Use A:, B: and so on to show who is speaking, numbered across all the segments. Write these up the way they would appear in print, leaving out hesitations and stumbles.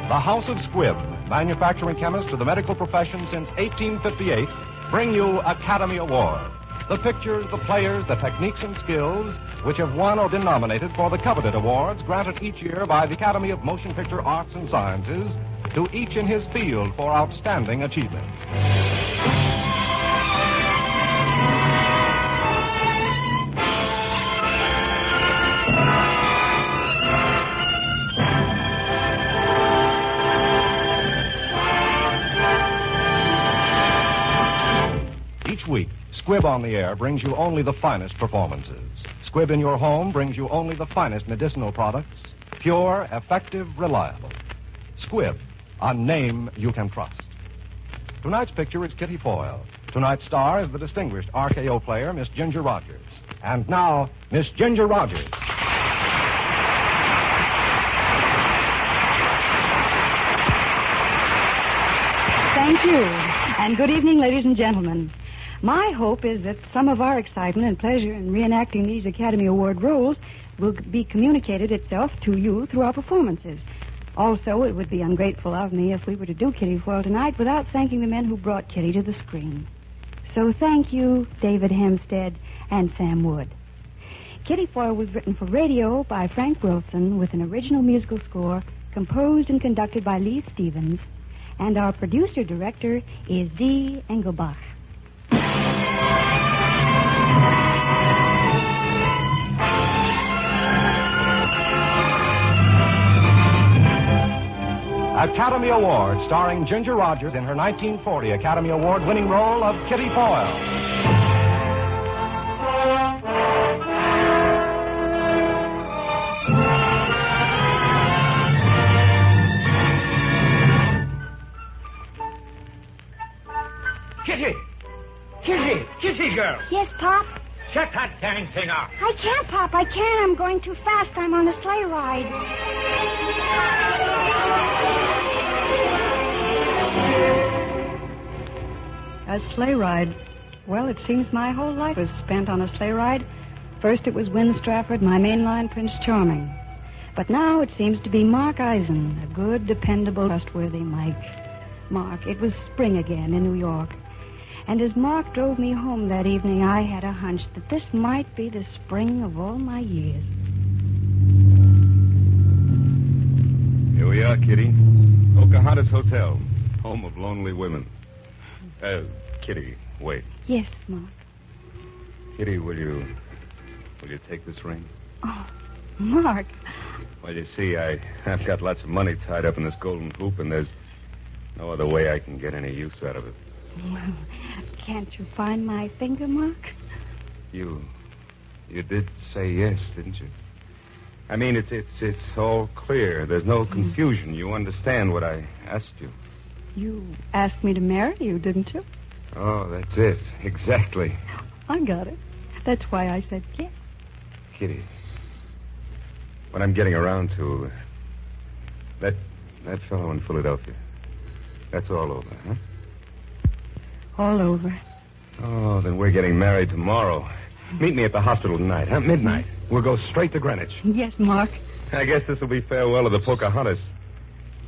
A: The House of Squibb, manufacturing chemists to the medical profession since 1858, bring you Academy Award. The pictures, the players, the techniques and skills which have won or been nominated for the coveted awards granted each year by the Academy of Motion Picture Arts and Sciences to each in his field for outstanding achievement. Each week, Squibb on the Air brings you only the finest performances. Squibb in your home brings you only the finest medicinal products, pure, effective, reliable. Squibb, a name you can trust. Tonight's picture is Kitty Foyle. Tonight's star is the distinguished RKO player, Miss Ginger Rogers. And now, Miss Ginger Rogers.
B: Thank you. And good evening, ladies and gentlemen. My hope is that some of our excitement and pleasure in reenacting these Academy Award roles will be communicated itself to you through our performances. Also, it would be ungrateful of me if we were to do Kitty Foyle tonight without thanking the men who brought Kitty to the screen. So thank you, David Hempstead and Sam Wood. Kitty Foyle was written for radio by Frank Wilson with an original musical score composed and conducted by Lee Stevens, and our producer-director is D. Engelbach.
A: Academy Award, starring Ginger Rogers in her 1940 Academy Award-winning role of Kitty Foyle.
C: Kitty! Kitty! Kitty, girl!
D: Yes, Pop?
C: Shut that dang thing off!
D: I can't, Pop. I can't. I'm going too fast. I'm on a sleigh ride.
B: A sleigh ride. Well, it seems my whole life was spent on a sleigh ride. First it was Win Strafford, my mainline Prince Charming. But now it seems to be Mark Eisen, a good, dependable, trustworthy Mike. Mark, it was spring again in New York. And as Mark drove me home that evening, I had a hunch that this might be the spring of all my years.
E: Here we are, Kitty. Pocahontas Hotel, home of lonely women. Kitty, wait.
B: Yes, Mark.
E: Kitty, will you take this ring?
B: Oh, Mark.
E: Well, you see, I've got lots of money tied up in this golden hoop, and there's no other way I can get any use out of it.
B: Well, can't you find my finger, Mark?
E: You did say yes, didn't you? I mean, it's all clear. There's no confusion. You understand what I asked you.
B: You asked me to marry you, didn't you?
E: Oh, that's it. Exactly.
B: I got it. That's why I said yes.
E: Kitty, what I'm getting around to, that fellow in Philadelphia, that's all over, huh?
B: All over.
E: Oh, then we're getting married tomorrow. Meet me at the hospital tonight, huh? Midnight. We'll go straight to Greenwich.
B: Yes, Mark.
E: I guess this will be farewell to the Pocahontas.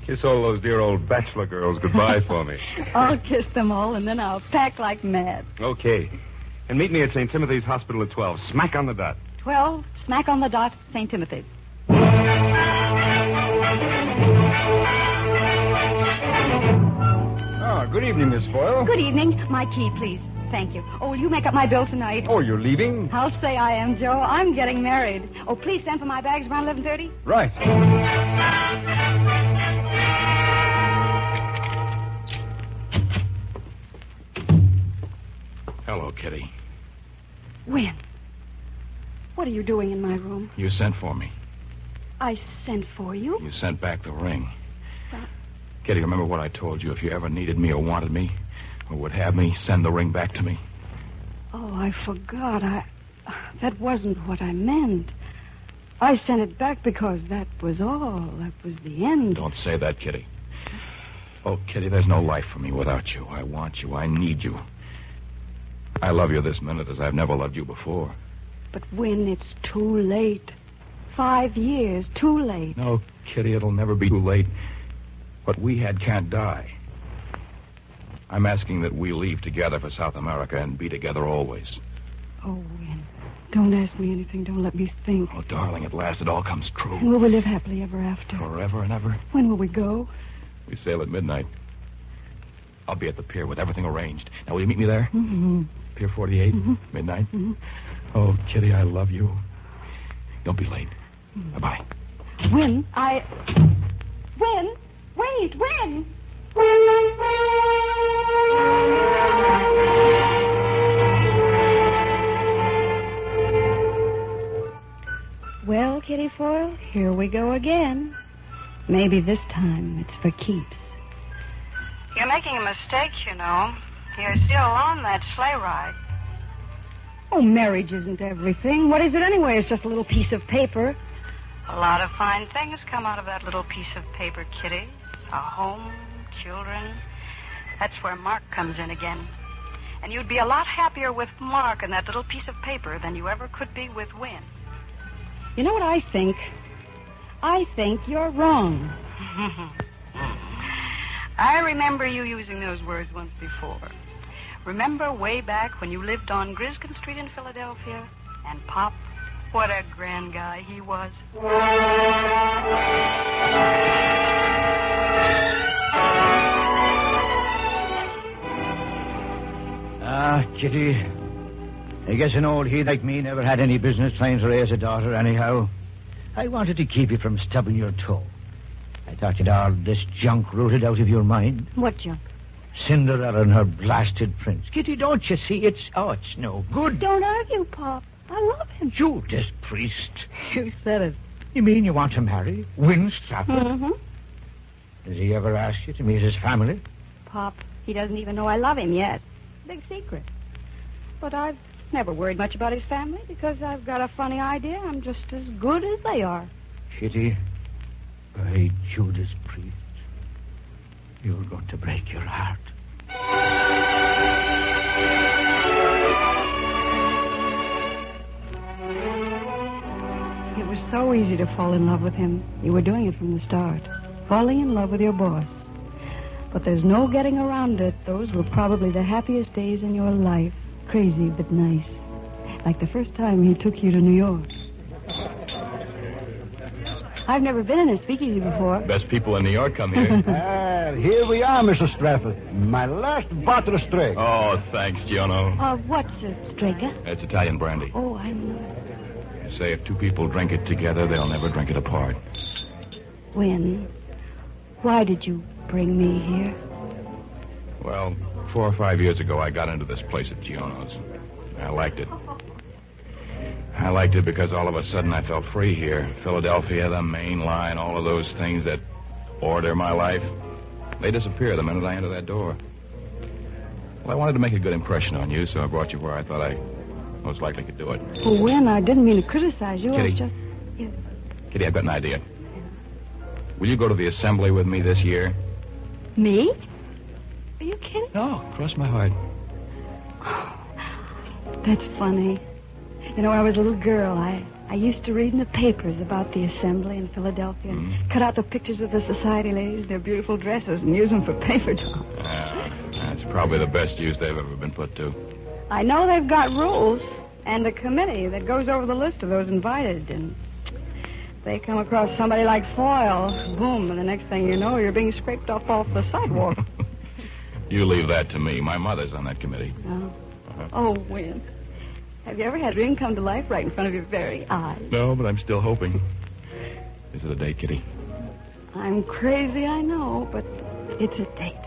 E: Kiss all those dear old bachelor girls goodbye for me.
B: I'll kiss them all, and then I'll pack like mad.
E: Okay. And meet me at St. Timothy's Hospital at 12. Smack on the dot.
B: 12, smack on the dot, St. Timothy's.
F: Good evening, Miss Foyle.
B: Good evening. My key, please. Thank you. Oh, will you make up my bill tonight?
F: Oh, you're leaving?
B: I'll say I am, Joe. I'm getting married. Oh, please send for my bags around 11:30.
F: Right.
G: Hello, Kitty.
B: Win. What are you doing in my room?
G: You sent for me.
B: I sent for you?
G: You sent back the ring. Kitty, remember what I told you? If you ever needed me or wanted me or would have me, send the ring back to me.
B: Oh, I forgot. That wasn't what I meant. I sent it back because that was all. That was the end.
G: Don't say that, Kitty. Oh, Kitty, there's no life for me without you. I want you. I need you. I love you this minute as I've never loved you before.
B: But when it's too late. 5 years, too late.
G: No, Kitty, it'll never be too late. What we had can't die. I'm asking that we leave together for South America and be together always.
B: Oh, Win, don't ask me anything. Don't let me think.
G: Oh, darling, at last it all comes true.
B: And will we live happily ever after?
G: Forever and ever.
B: When will we go?
G: We sail at midnight. I'll be at the pier with everything arranged. Now, will you meet me there?
B: Mm-hmm.
G: Pier 48, midnight. Mm-hmm. Oh, Kitty, I love you. Don't be late. Mm-hmm. Bye-bye.
B: Win, Win! Wait, Win! Well, Kitty Foyle, here we go again. Maybe this time it's for keeps.
H: You're making a mistake, you know. You're still on that sleigh ride.
B: Oh, marriage isn't everything. What is it anyway? It's just a little piece of paper.
H: A lot of fine things come out of that little piece of paper, Kitty. A home, children. That's where Mark comes in again. And you'd be a lot happier with Mark and that little piece of paper than you ever could be with Win.
B: You know what I think? I think you're wrong.
H: I remember you using those words once before. Remember way back when you lived on Griscom Street in Philadelphia? And Pop, what a grand guy he was.
C: Kitty, I guess an old he like me never had any business trying to raise a daughter anyhow. I wanted to keep you from stubbing your toe. I thought you'd all this junk rooted out of your mind.
B: What junk?
C: Cinderella and her blasted prince. Kitty, don't you see? It's no good.
B: Don't argue, Pop. I love him.
C: Judas Priest.
B: You said it.
C: You mean you want to marry Win Stratford?
B: Mm-hmm.
C: Does he ever ask you to meet his family?
B: Pop, he doesn't even know I love him yet. Big secret. But I've never worried much about his family because I've got a funny idea I'm just as good as they are.
C: Kitty, by Judas Priest, you're going to break your heart.
B: It was so easy to fall in love with him. You were doing it from the start. Falling in love with your boss. But there's no getting around it. Those were probably the happiest days in your life. Crazy but nice. Like the first time he took you to New York. I've never been in a speakeasy before.
G: Best people in New York come here.
F: Here we are, Mr. Stratford. My last bottle of Strake.
G: Oh, thanks, Giono.
B: What's a Strega?
G: It's Italian brandy.
B: Oh, I know.
G: They say if two people drink it together, they'll never drink it apart.
B: Win, why did you bring me here?
G: Well, 4 or 5 years ago, I got into this place at Giono's. I liked it. I liked it because all of a sudden I felt free here. Philadelphia, the main line, all of those things that order my life, they disappear the minute I enter that door. Well, I wanted to make a good impression on you, so I brought you where I thought I most likely could do it.
B: Well, Win, I didn't mean to criticize you.
G: Kitty.
B: I was just... Yeah.
G: Kitty, I've got an idea. Will you go to the assembly with me this year?
B: Me? Are you kidding?
G: No, cross my heart.
B: That's funny. You know, when I was a little girl, I used to read in the papers about the assembly in Philadelphia and cut out the pictures of the society ladies, their beautiful dresses, and use them for paper dolls.
G: That's probably the best use they've ever been put to.
B: I know they've got rules and a committee that goes over the list of those invited, and they come across somebody like Foyle, boom, and the next thing you know, you're being scraped off the sidewalk.
G: You leave that to me. My mother's on that committee.
B: Oh, oh, Win. Have you ever had a dream come to life right in front of your very eyes?
G: No, but I'm still hoping. Is it a date, Kitty?
B: I'm crazy, I know, but it's a date.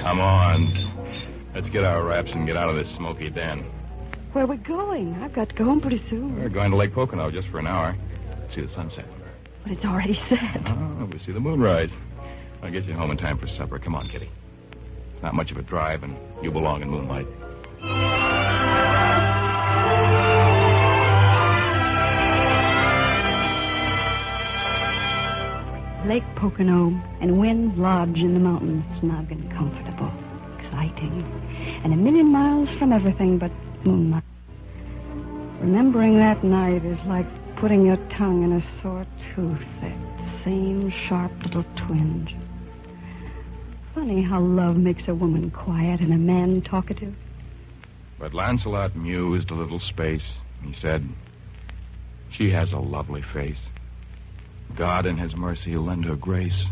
G: Come on. Let's get our wraps and get out of this smoky den.
B: Where are we going? I've got to go home pretty soon.
G: We're going to Lake Pocono just for an hour. See the sunset.
B: But it's already set.
G: Oh, we'll see the moonrise. I'll get you home in time for supper. Come on, Kitty. It's not much of a drive, and you belong in moonlight.
B: Lake Pocono and Wynn Lodge in the mountains, snug and comfortable, exciting, and a million miles from everything but moonlight. Remembering that night is like putting your tongue in a sore tooth, that same sharp little twinge. me how love makes a woman quiet and a man talkative?
G: But Lancelot mused a little space. He said, "She has a lovely face. God in his mercy lend her grace,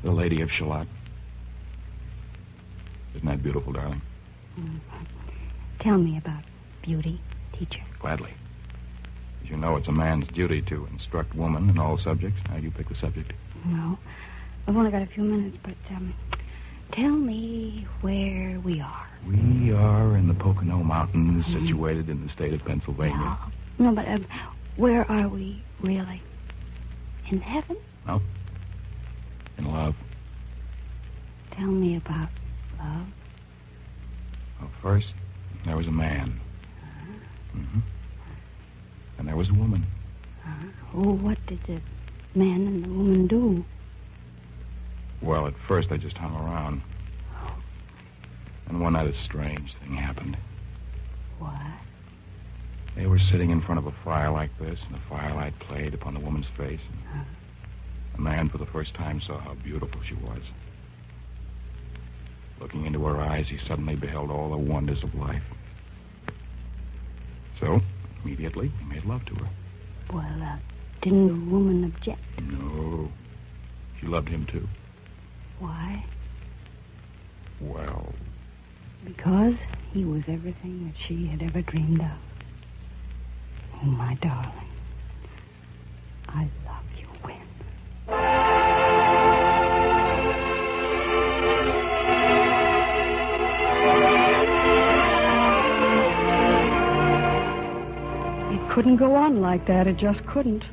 G: the Lady of Shalott." Isn't that beautiful, darling?
B: Tell me about beauty, teacher.
G: Gladly. As you know, it's a man's duty to instruct woman in all subjects. Now, you pick the subject.
B: No. I've only got a few minutes, but tell me where we are.
G: We are in the Pocono Mountains, situated in the state of Pennsylvania.
B: No, but where are we, really? In heaven?
G: No. In love.
B: Tell me about love.
G: Well, first, there was a man. Mm-hmm. And there was a woman.
B: Oh, what did the man and the woman do?
G: Well, at first, they just hung around. And one night, a strange thing happened.
B: What?
G: They were sitting in front of a fire like this, and the firelight played upon the woman's face. And the man, for the first time, saw how beautiful she was. Looking into her eyes, he suddenly beheld all the wonders of life. So, immediately, he made love to her.
B: Well, didn't the woman object?
G: No. She loved him, too.
B: Why?
G: Well...
B: Because he was everything that she had ever dreamed of. Oh, my darling. I love you, Win. It couldn't go on like that. It just couldn't.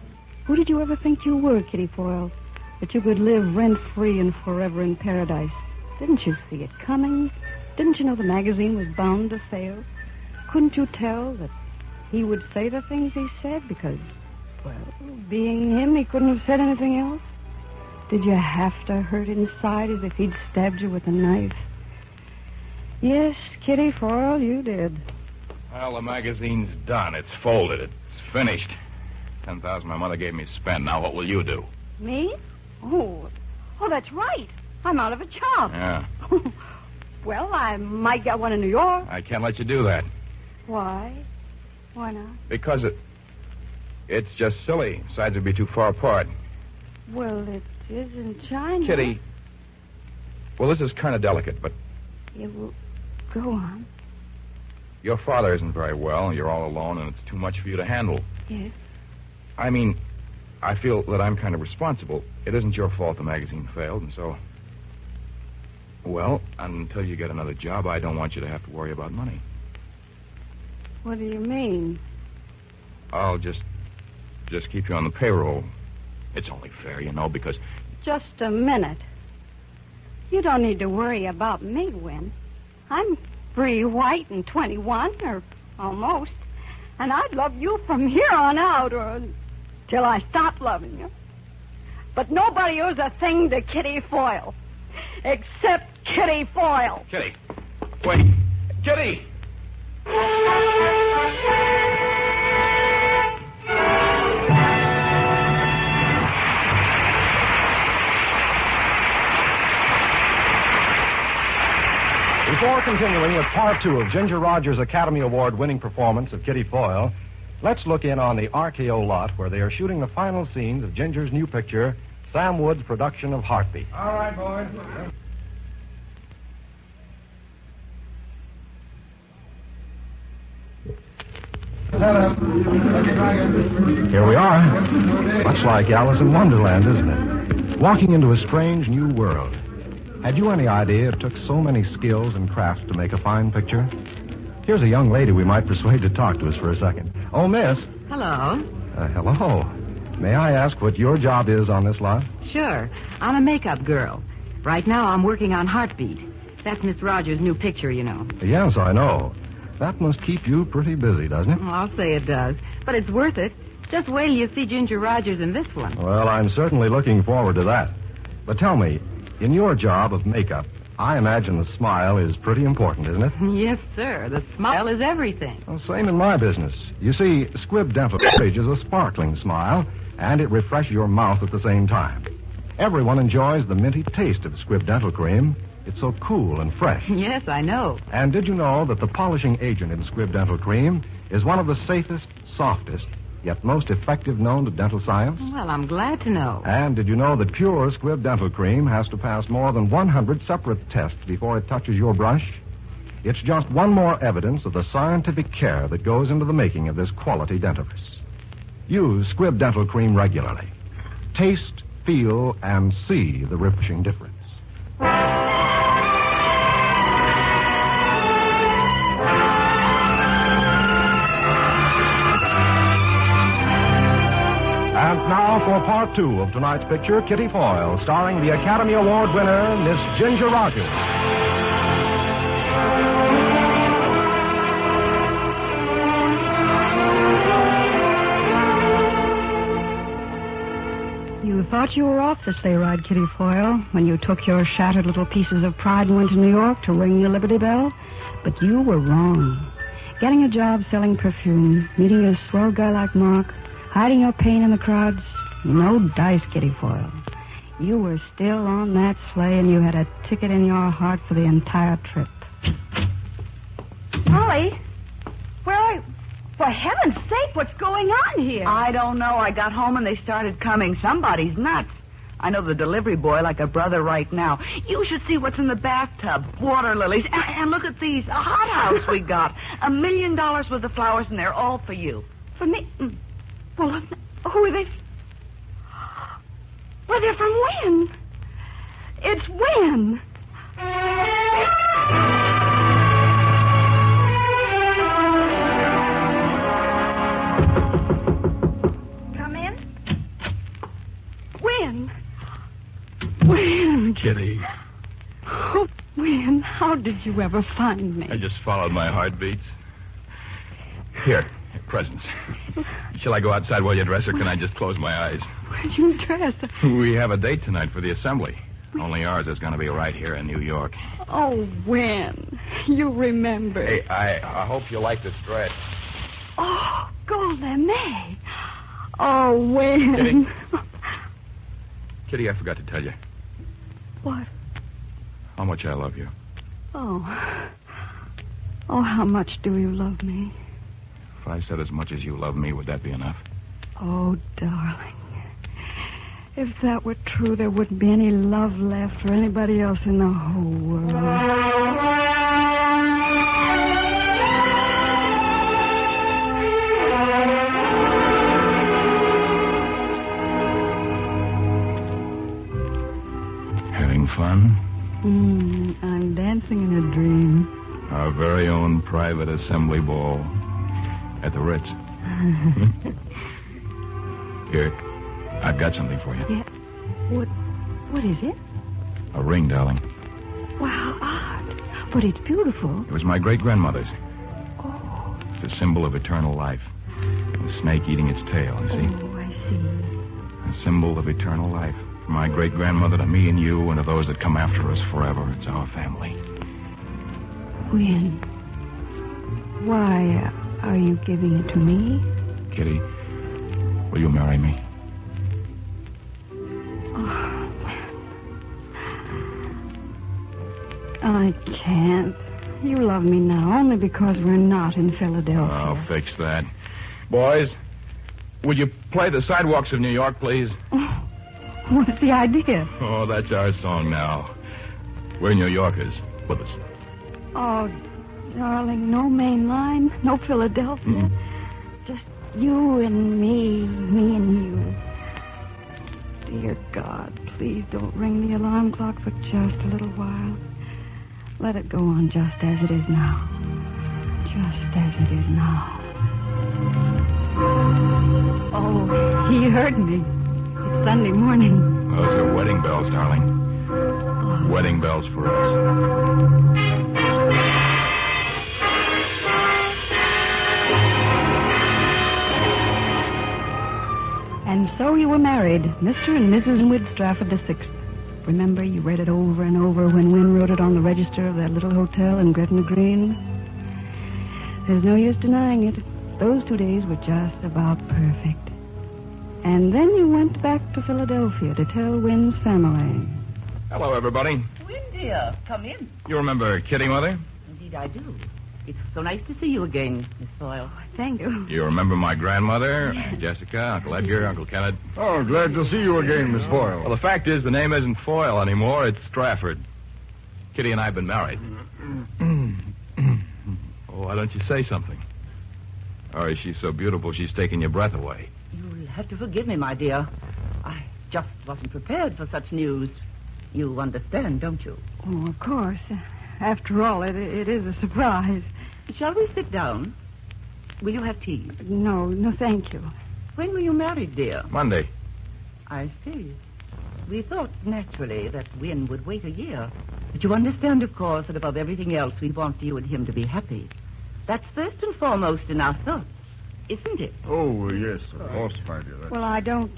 B: Who did you ever think you were, Kitty Foyle? That you could live rent-free and forever in paradise? Didn't you see it coming? Didn't you know the magazine was bound to fail? Couldn't you tell that he would say the things he said because, well, being him, he couldn't have said anything else? Did you have to hurt inside as if he'd stabbed you with a knife? Yes, Kitty Foyle, you did.
G: Well, the magazine's done. It's folded. It's finished. $10,000 my mother gave me to spend. Now, what will you do?
B: Me? Oh, that's right. I'm out of a job.
G: Yeah.
B: Well, I might get one in New York.
G: I can't let you do that.
B: Why? Why not?
G: Because it's just silly. Sides would be too far apart.
B: Well, it is in China.
G: Kitty. Well, this is kind of delicate, but...
B: Yeah, well, go on.
G: Your father isn't very well. You're all alone, and it's too much for you to handle.
B: Yes?
G: I mean, I feel that I'm kind of responsible. It isn't your fault the magazine failed, and so... Well, until you get another job, I don't want you to have to worry about money.
B: What do you mean?
G: I'll just keep you on the payroll. It's only fair, you know, because...
B: Just a minute. You don't need to worry about me, Win. I'm free, white, and 21, or almost. And I'd love you from here on out, or till I stop loving you. But nobody owes a thing to Kitty Foyle. Except Kitty Foyle.
G: Kitty. Wait. Kitty!
A: Before continuing with part 2 of Ginger Rogers' Academy Award-winning performance of Kitty Foyle, let's look in on the RKO lot where they are shooting the final scenes of Ginger's new picture, Sam Wood's production of Heartbeat.
F: All right, boys.
A: Here we are. Much like Alice in Wonderland, isn't it? Walking into a strange new world. Had you any idea it took so many skills and crafts to make a fine picture? Here's a young lady we might persuade to talk to us for a second. Oh, miss.
I: Hello.
A: Hello. May I ask what your job is on this lot?
I: Sure. I'm a makeup girl. Right now I'm working on Heartbeat. That's Miss Rogers' new picture, you know.
A: Yes, I know. That must keep you pretty busy, doesn't it?
I: Well, I'll say it does. But it's worth it. Just wait till you see Ginger Rogers in this one.
A: Well, I'm certainly looking forward to that. But tell me, in your job of makeup, I imagine the smile is pretty important, isn't it?
I: Yes, sir. The smile is everything.
A: Well, same in my business. You see, Squibb Dental Bridge is a sparkling smile, and it refreshes your mouth at the same time. Everyone enjoys the minty taste of Squibb Dental Cream, It's so cool and fresh.
I: Yes, I know.
A: And did you know that the polishing agent in Squibb Dental Cream is one of the safest, softest, yet most effective known to dental science?
I: Well, I'm glad to know.
A: And did you know that pure Squibb Dental Cream has to pass more than 100 separate tests before it touches your brush? It's just one more evidence of the scientific care that goes into the making of this quality dentifrice. Use Squibb Dental Cream regularly. Taste, feel, and see the refreshing difference. And now for part 2 of tonight's picture, Kitty Foyle, starring the Academy Award winner, Miss Ginger Rogers.
B: You thought you were off the sleigh ride, Kitty Foyle, when you took your shattered little pieces of pride and went to New York to ring the Liberty Bell. But you were wrong. Getting a job selling perfume, meeting a swell guy like Mark, hiding your pain in the crowds, no dice, Kitty Foyle. You were still on that sleigh, and you had a ticket in your heart for the entire trip.
H: Molly, where are you? For heaven's sake, what's going on here?
J: I don't know. I got home and they started coming. Somebody's nuts. I know the delivery boy like a brother right now. You should see what's in the bathtub. Water lilies. And look at these. A hothouse we got. $1 million worth of flowers, and they're all for you.
H: For me? Well, who are they? Well, they're from Win. It's Win. Come in. Win. Win.
G: Kitty,
B: Oh, Win, how did you ever find me?
G: I just followed my heartbeats. Here, presents. Shall I go outside while you dress, or can I just close my eyes?
B: Where'd you dress?
G: We have a date tonight for the assembly. Only ours is going to be right here in New York.
B: Oh, Win, you remember.
G: Hey, I hope you like this dress.
B: Oh, gold lame. Oh, Win.
G: Kitty? Kitty, I forgot to tell you
B: What?
G: how much I love you.
B: Oh, how much do you love me?
G: If I said as much as you love me, would that be enough?
B: Oh, darling. If that were true, there wouldn't be any love left for anybody else in the whole world.
G: Having fun?
B: I'm dancing in a dream.
G: Our very own private assembly ball at the Ritz. Here, I've got something for you.
B: Yeah. What is it?
G: A ring, darling.
B: Wow, odd. But it's beautiful.
G: It was my great-grandmother's.
B: Oh.
G: It's a symbol of eternal life. A snake eating its tail, you see?
B: Oh, I see.
G: A symbol of eternal life. From my great-grandmother to me and you and to those that come after us forever. It's our family.
B: When? Why are you giving it to me?
G: Kitty, will you marry me?
B: Oh. I can't. You love me now only because we're not in Philadelphia.
G: I'll fix that. Boys, would you play the sidewalks of New York, please?
B: What's the idea?
G: Oh, that's our song now. We're New Yorkers. With us.
B: Oh, darling, no main line, no Philadelphia. Just you and me and you. Dear God, please don't ring the alarm clock for just a little while. Let it go on just as it is now. Just as it is now. Oh, he heard me. It's Sunday morning.
G: Those are wedding bells, darling.
B: Oh.
G: Wedding bells for us.
B: And so you were married, Mr. and Mrs. Wid Strafford the Sixth. Remember, you read it over and over when Wynn wrote it on the register of that little hotel in Gretna Green. There's no use denying it. Those 2 days were just about perfect. And then you went back to Philadelphia to tell Wynn's family.
G: Hello, everybody.
H: Win
J: dear. Come in.
G: You remember Kitty, Mother?
J: Indeed, I do. It's so nice to see you again, Miss Foyle.
B: Thank you.
G: You remember my grandmother, Jessica, Uncle Edgar, Uncle Kenneth?
F: Oh, glad to see you again, Miss Foyle.
G: Well, the fact is, the name isn't Foyle anymore. It's Strafford. Kitty and I have been married. Oh, why don't you say something? Or is she so beautiful she's taking your breath away?
J: You'll have to forgive me, my dear. I just wasn't prepared for such news. You understand, don't you?
B: Oh, of course. After all, it is a surprise.
J: Shall we sit down? Will you have tea?
B: No, thank you.
J: When were you married, dear?
G: Monday.
J: I see. We thought, naturally, that Wynne would wait a year. But you understand, of course, that above everything else, we want you and him to be happy. That's first and foremost in our thoughts, isn't it?
F: Oh, yes, of course, my dear.
B: Well, I don't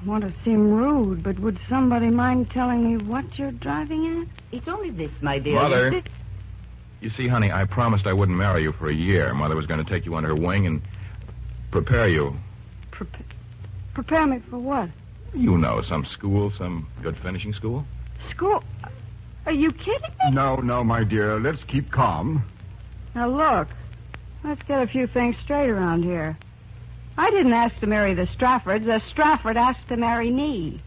B: want to seem rude, but would somebody mind telling me what you're driving at?
J: It's only this, my dear.
G: Mother.
J: Yes,
G: You see, honey, I promised I wouldn't marry you for a year. Mother was going to take you under her wing and prepare you.
B: Prepare me for what?
G: You know, some school, some good finishing school.
B: School? Are you kidding me?
F: No, my dear. Let's keep calm.
B: Now, look. Let's get a few things straight around here. I didn't ask to marry the Straffords. The Strafford asked to marry me.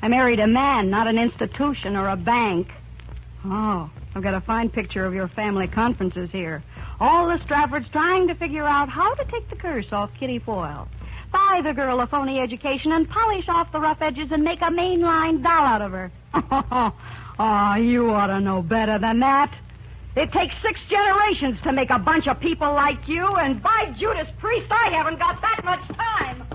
B: I married a man, not an institution or a bank. Oh, I've got a fine picture of your family conferences here. All the Straffords trying to figure out how to take the curse off Kitty Foyle. Buy the girl a phony education and polish off the rough edges and make a mainline doll out of her. Oh, you ought to know better than that. It takes 6 generations to make a bunch of people like you, and by Judas Priest, I haven't got that much time.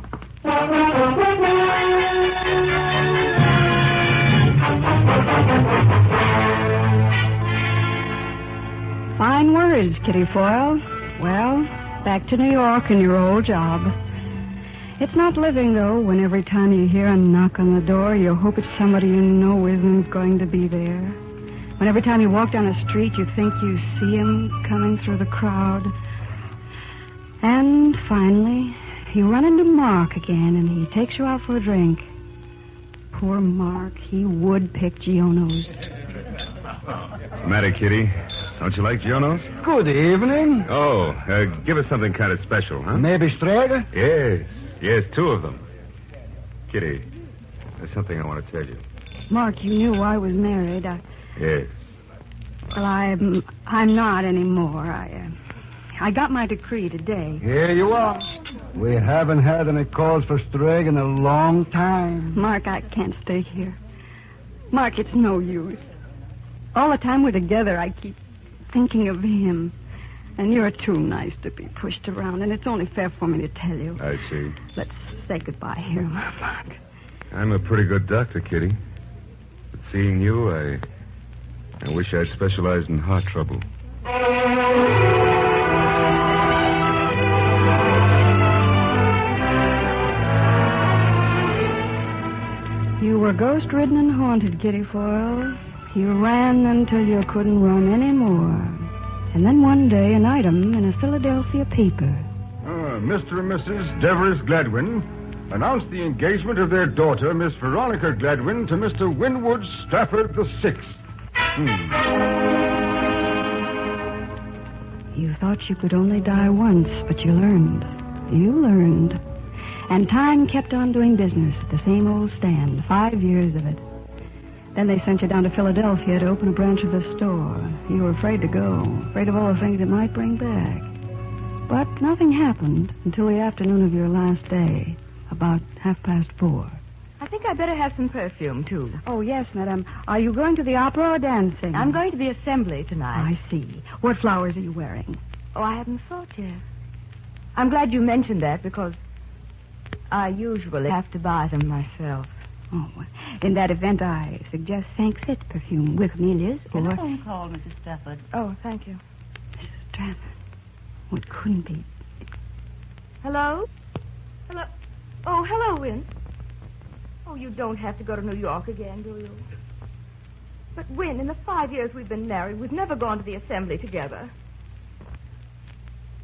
B: Fine words, Kitty Foyle. Well, back to New York and your old job. It's not living, though, when every time you hear a knock on the door, you hope it's somebody you know isn't going to be there. When every time you walk down the street, you think you see him coming through the crowd. And finally, you run into Mark again, and he takes you out for a drink. Poor Mark, he would pick Giono's.
E: What's the matter, Kitty? Don't you like Giono's?
F: Good evening.
E: Oh, give us something kind of special, huh?
F: Maybe straight?
E: Yes, 2 of them. Kitty, there's something I want to tell you.
B: Mark, you knew I was married.
E: Yes.
B: Well, I'm not anymore. I got my decree today.
F: Here you are. We haven't had any calls for Strag in a long time.
B: Mark, I can't stay here. Mark, it's no use. All the time we're together, I keep thinking of him. And you're too nice to be pushed around, and it's only fair for me to tell you.
E: I see.
B: Let's say goodbye here, Mark.
E: I'm a pretty good doctor, Kitty. But seeing you, I wish I'd specialized in heart trouble.
B: You were ghost-ridden and haunted, Kitty Foyle. You ran until you couldn't run anymore. And then one day, an item in a Philadelphia paper.
F: Mr. and Mrs. Devereux Gladwin announced the engagement of their daughter, Miss Veronica Gladwin, to Mr. Winwood Strafford VI.
B: You thought you could only die once, but you learned. You learned. And time kept on doing business at the same old stand, 5 years of it. Then they sent you down to Philadelphia to open a branch of the store. You were afraid to go, afraid of all the things it might bring back. But nothing happened until the afternoon of your last day, about 4:30.
I: I think I'd better have some perfume, too.
B: Oh, yes, madam. Are you going to the opera or dancing?
I: I'm going to the assembly tonight.
B: I see. What flowers are you wearing?
I: Oh, I haven't thought yet. I'm glad you mentioned that because I usually have to buy them myself.
B: Oh, in that event, I suggest St. Fit perfume with Amelia's or...
J: Telephone call, Mrs. Stafford.
B: Oh, thank you. Mrs. Stafford. Oh, it couldn't be.
I: Hello? Hello? Oh, hello, Wynne. Oh, you don't have to go to New York again, do you? But, Wynne, in the 5 years we've been married, we've never gone to the assembly together.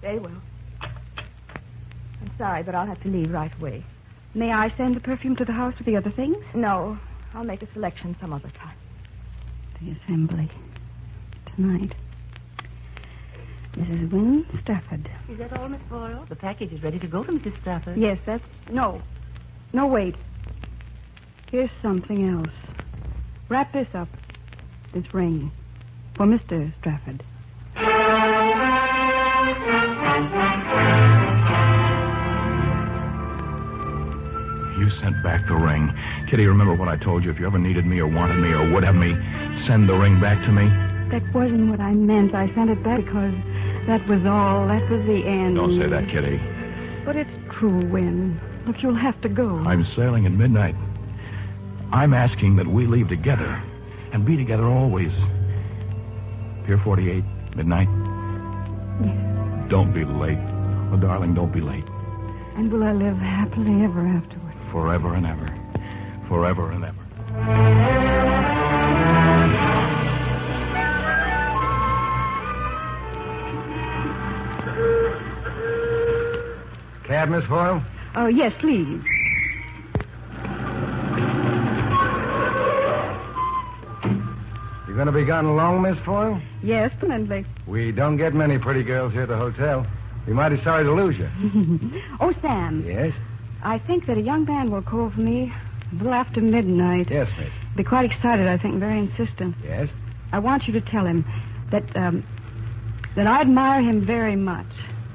I: Very well. I'm sorry, but I'll have to leave right away.
B: May I send the perfume to the house with the other things?
I: No, I'll make a selection some other time.
B: the assembly. Tonight. Mrs. Wynne Stafford.
K: Is that all, Miss Foyle? The package is ready to go to Mrs. Stafford.
B: Yes, that's... No. No, wait. Here's something else. Wrap this up. This ring. For Mr. Stafford.
G: You sent back the ring. Kitty, remember what I told you? If you ever needed me or wanted me or would have me, send the ring back to me.
B: That wasn't what I meant. I sent it back because that was all. That was the end.
G: Don't say that, Kitty.
B: But it's true, Wynne. Look, you'll have to go.
G: I'm sailing at midnight. I'm asking that we leave together and be together always. Pier 48, midnight.
B: Yes.
G: Don't be late. Oh, darling, don't be late.
B: And will I live happily ever afterward?
G: Forever and ever. Forever and ever.
C: Cab, Miss Foyle?
B: Oh, yes, please.
C: You going to be gone long, Miss Foyle?
B: Yes, permanently.
C: We don't get many pretty girls here at the hotel. Be mighty sorry to lose you.
B: Oh, Sam.
C: Yes?
B: I think that a young man will call for me a little after midnight.
C: Yes, miss.
B: Be quite excited, I think, very insistent.
C: Yes?
B: I want you to tell him that I admire him very much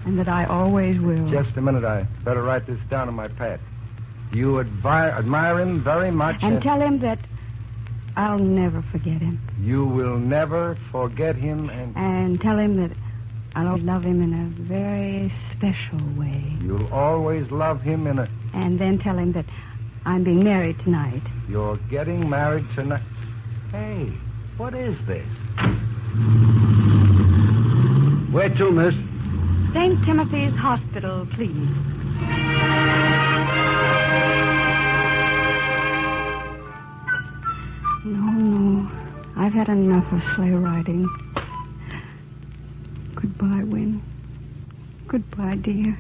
B: and that I always will.
C: Just a minute. I better write this down on my pad. You admire him very much.
B: And tell him that I'll never forget him.
C: You will never forget him
B: And tell him that I'll always love him in a very special way.
C: You'll always love him in a...
B: And then tell him that I'm being married tonight.
C: You're getting married tonight? Hey, what is this? Where to, miss?
B: St. Timothy's Hospital, please. No. I've had enough of sleigh riding. Goodbye, Wynne. Goodbye, dear.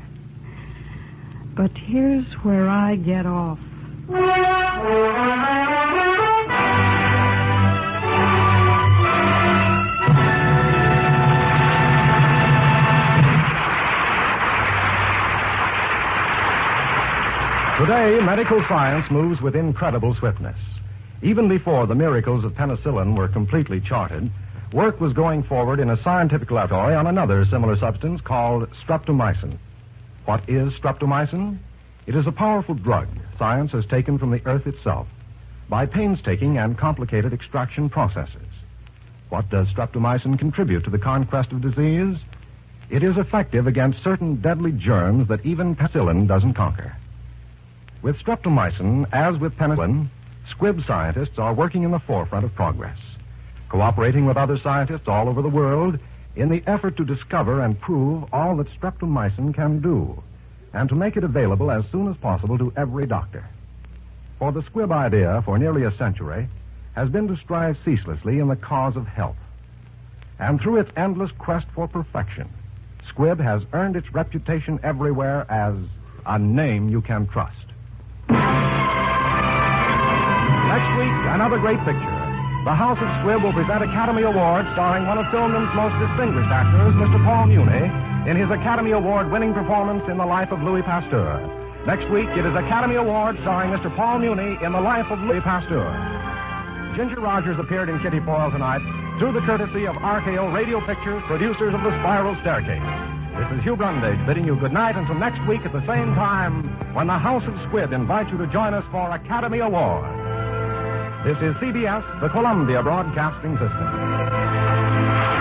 B: But here's where I get off.
A: Today, medical science moves with incredible swiftness. Even before the miracles of penicillin were completely charted, work was going forward in a scientific laboratory on another similar substance called streptomycin. What is streptomycin? It is a powerful drug science has taken from the earth itself by painstaking and complicated extraction processes. What does streptomycin contribute to the conquest of disease? It is effective against certain deadly germs that even penicillin doesn't conquer. With streptomycin, as with penicillin, Squibb scientists are working in the forefront of progress, cooperating with other scientists all over the world in the effort to discover and prove all that streptomycin can do, and to make it available as soon as possible to every doctor. For the Squibb idea, for nearly a century, has been to strive ceaselessly in the cause of health. And through its endless quest for perfection, Squibb has earned its reputation everywhere as a name you can trust. Next week, another great picture. The House of Squibb will present Academy Award starring one of Filmden's most distinguished actors, Mr. Paul Muni, in his Academy Award-winning performance in The Life of Louis Pasteur. Next week, it is Academy Award starring Mr. Paul Muni in The Life of Louis Pasteur. Ginger Rogers appeared in Kitty Foyle tonight through the courtesy of RKO Radio Pictures, producers of The Spiral Staircase. This is Hugh Brundage bidding you good night until next week at the same time when the House of Squibb invites you to join us for Academy Award. This is CBS, the Columbia Broadcasting System.